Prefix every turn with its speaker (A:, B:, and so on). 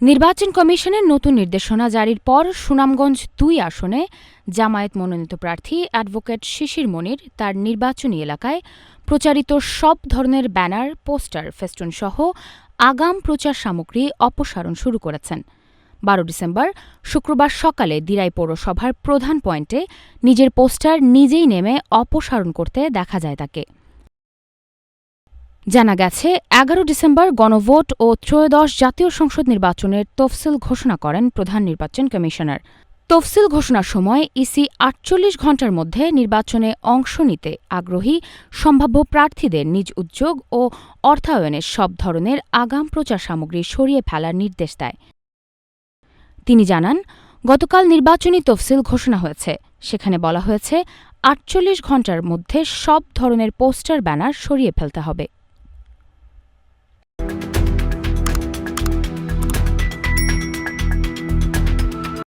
A: নির্বাচন কমিশনের নতুন নির্দেশনা জারির পর সুনামগঞ্জ ২ আসনে জামায়াত মনোনীত প্রার্থী অ্যাডভোকেট শিশির মনির তার নির্বাচনী এলাকায় প্রচারিত সব ধরনের ব্যানার, পোস্টার, ফেস্টুনসহ আগাম প্রচার সামগ্রী অপসারণ শুরু করেছেন। ১২ ডিসেম্বর শুক্রবার সকালে দিরাই পৌরসভার প্রধান পয়েন্টে নিজের পোস্টার নিজেই নেমে অপসারণ করতে দেখা যায় তাকে। জানা গেছে, ১১ ডিসেম্বর গণভোট ও ত্রয়োদশ জাতীয় সংসদ নির্বাচনের তফসিল ঘোষণা করেন প্রধান নির্বাচন কমিশনার। তফসিল ঘোষণার সময় ইসি ৪৮ ঘণ্টার মধ্যে নির্বাচনে অংশ নিতে আগ্রহী সম্ভাব্য প্রার্থীদের নিজ উদ্যোগ ও অর্থায়নের সব ধরনের আগাম প্রচার সামগ্রী সরিয়ে ফেলার নির্দেশ দেয়। তিনি জানান, গতকাল নির্বাচনী তফসিল ঘোষণা হয়েছে। সেখানে বলা হয়েছে ৪৮ ঘণ্টার মধ্যে সব ধরনের পোস্টার, ব্যানার সরিয়ে ফেলতে হবে।